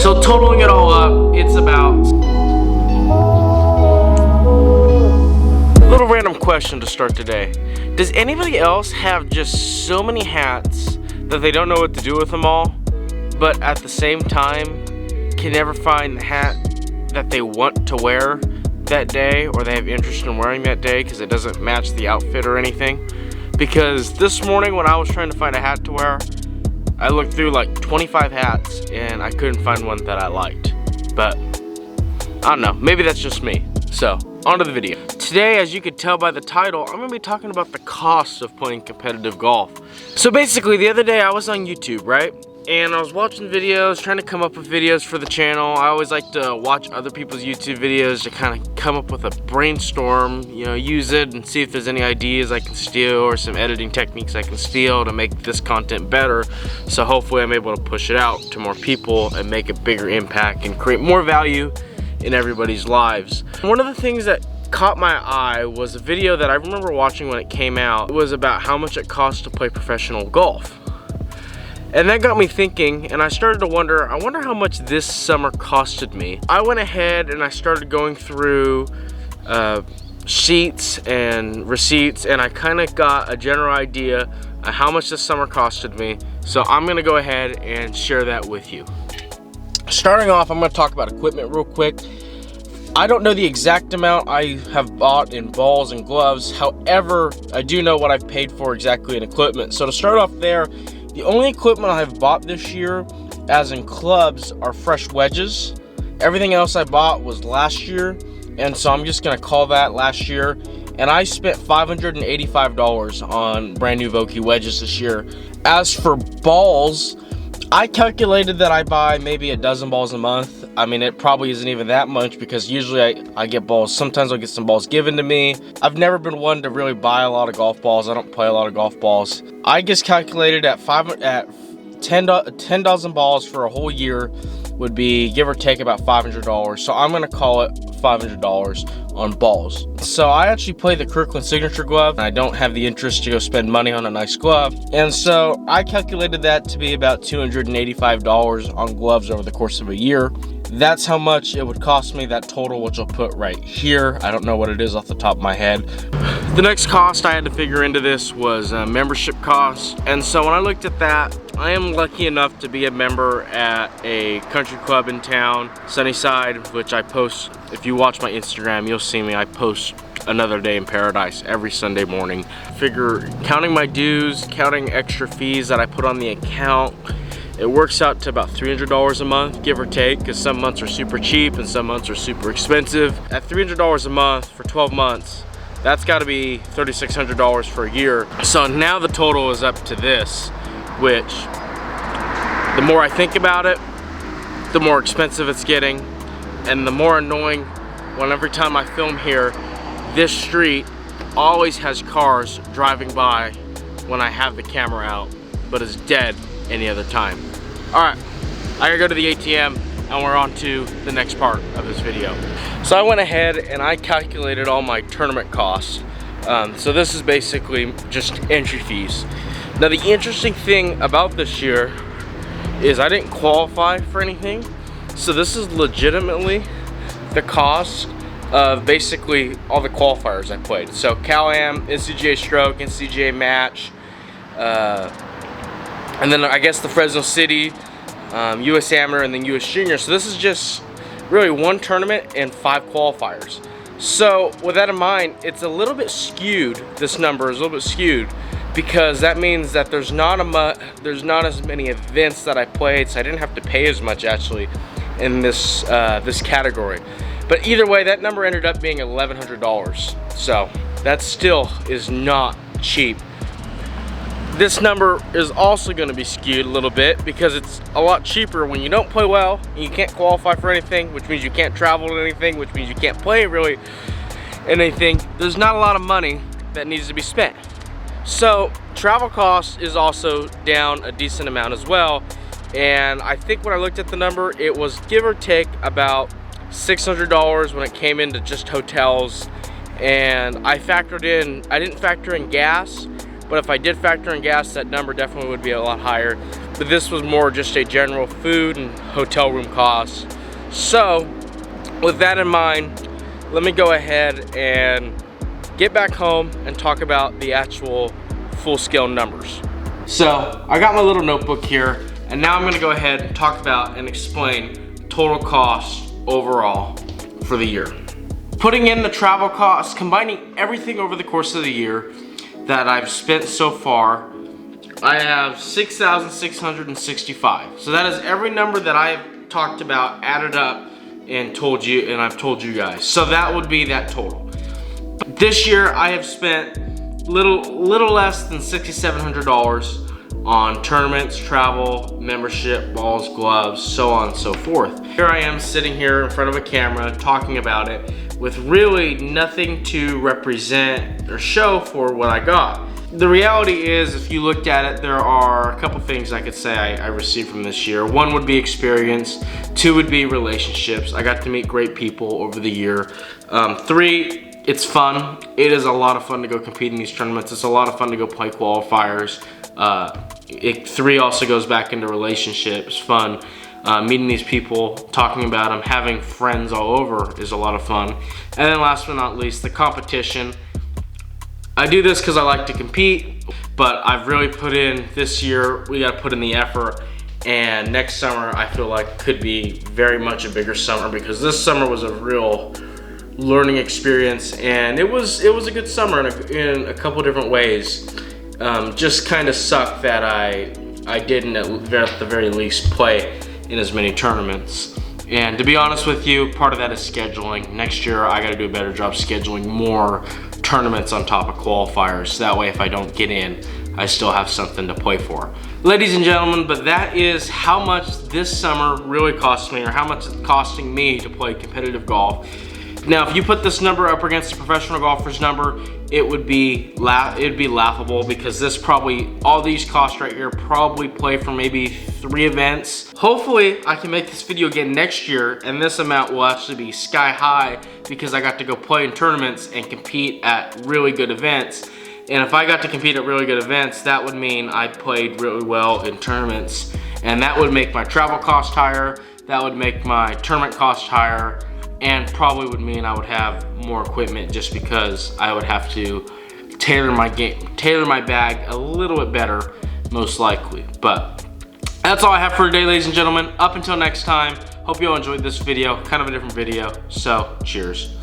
So totaling it all up, it's about... A little random question to start today. Does anybody else have just so many hats that they don't know what to do with them all, but at the same time can never find the hat that they want to wear that day, or they have interest in wearing that day because it doesn't match the outfit or anything? Because this morning when I was trying to find a hat to wear, I looked through like 25 hats and I couldn't find one that I liked. But I don't know, maybe that's just me. So on to the video. Today, as you could tell by the title, I'm gonna be talking about the cost of playing competitive golf. So basically, the other day I was on YouTube, right? And I was watching videos, trying to come up with videos for the channel. I always like to watch other people's YouTube videos to kind of come up with a brainstorm, you know, use it and see if there's any ideas I can steal or some editing techniques I can steal to make this content better. So hopefully I'm able to push it out to more people and make a bigger impact and create more value in everybody's lives. One of the things that caught my eye was a video that I remember watching when it came out. It was about how much it costs to play professional golf. And that got me thinking, and I started to wonder, I wonder how much this summer costed me. I went ahead and I started going through sheets and receipts, and I kind of got a general idea of how much this summer costed me. So I'm gonna go ahead and share that with you. Starting off, I'm gonna talk about equipment real quick. I don't know the exact amount I have bought in balls and gloves. However, I do know what I've paid for exactly in equipment. So to start off there, the only equipment I have bought this year, as in clubs, are fresh wedges. Everything else I bought was last year, and so I'm just gonna call that last year. And I spent $585 on brand new Vokey wedges this year. As for balls, I calculated that I buy maybe a dozen balls a month. I mean, it probably isn't even that much because usually I get balls. Sometimes I'll get some balls given to me. I've never been one to really buy a lot of golf balls. I don't play a lot of golf balls. I just calculated at 10 dozen balls for a whole year would be, give or take, about $500. So I'm gonna call it $500 on balls. So I actually play the Kirkland Signature glove, and I don't have the interest to go spend money on a nice glove. And so I calculated that to be about $285 on gloves over the course of a year. That's how much it would cost me, that total, which I'll put right here. I don't know what it is off the top of my head. The next cost I had to figure into this was membership costs. And so when I looked at that, I am lucky enough to be a member at a country club in town, Sunnyside, which I post. If you watch my Instagram, you'll see me. I post Another Day in Paradise every Sunday morning. Figure counting my dues, counting extra fees that I put on the account, it works out to about $300 a month, give or take, because some months are super cheap and some months are super expensive. At $300 a month for 12 months, that's got to be $3,600 for a year. So now the total is up to this, which the more I think about it, the more expensive it's getting, and the more annoying when every time I film here, this street always has cars driving by when I have the camera out, but is dead any other time. All right, I gotta go to the ATM and we're on to the next part of this video. So I went ahead and I calculated all my tournament costs. So this is basically just entry fees. Now the interesting thing about this year is I didn't qualify for anything. So this is legitimately the cost of basically all the qualifiers I played. So Cal-Am, NCGA Stroke, NCGA Match, and then I guess the Fresno City, US Amateur, and then US Junior. So this is just really one tournament and 5 qualifiers. So with that in mind, it's a little bit skewed. This number is a little bit skewed because that means that there's not as many events that I played, so I didn't have to pay as much actually in this this category. But either way, that number ended up being $1,100. So that still is not cheap. This number is also going to be skewed a little bit because it's a lot cheaper when you don't play well and you can't qualify for anything, which means you can't travel to anything, which means you can't play really anything. There's not a lot of money that needs to be spent. So travel costs is also down a decent amount as well. And I think when I looked at the number, it was give or take about $600 when it came into just hotels. And I didn't factor in gas. But if I did factor in gas, that number definitely would be a lot higher. but this was more just a general food and hotel room costs. So with that in mind, let me go ahead and get back home and talk about the actual full-scale numbers. So I got my little notebook here, and now I'm gonna go ahead and talk about and explain total cost overall for the year. Putting in the travel costs, combining everything over the course of the year that I've spent so far, I have $6,665. So that is every number that I've talked about added up and told you, and I've told you guys. So that would be that total. This year I have spent little less than $6,700 on tournaments, travel, membership, balls, gloves, so on and so forth. Here I am sitting here in front of a camera talking about it with really nothing to represent or show for what I got. The reality is, if you looked at it, there are a couple things I could say I received from this year. One would be experience, two would be relationships. I got to meet great people over the year. Three, it's fun. It is a lot of fun to go compete in these tournaments. It's a lot of fun to go play qualifiers. Three also goes back into relationships, fun. Meeting these people, talking about them, having friends all over is a lot of fun. And then last but not least, the competition. I do this because I like to compete, but I've really put in this year, we got to put in the effort. And next summer, I feel like could be very much a bigger summer, because this summer was a real learning experience, and it was a good summer in a couple different ways. Just kind of sucked that I didn't at the very least play in as many tournaments. And to be honest with you, part of that is scheduling. Next year I got to do a better job scheduling more tournaments on top of qualifiers, so that way if I don't get in, I still have something to play for. Ladies and gentlemen, but that is how much this summer really cost me, or how much it's costing me to play competitive golf. Now, if you put this number up against a professional golfer's number, it would be laughable, because all these costs right here probably play for maybe 3 events. Hopefully, I can make this video again next year, and this amount will actually be sky high, because I got to go play in tournaments and compete at really good events. And if I got to compete at really good events, that would mean I played really well in tournaments, and that would make my travel cost higher, that would make my tournament cost higher, and probably would mean I would have more equipment, just because I would have to tailor my bag a little bit better, most likely. But that's all I have for today, ladies and gentlemen. Up until next time, hope you all enjoyed this video, kind of a different video, so cheers.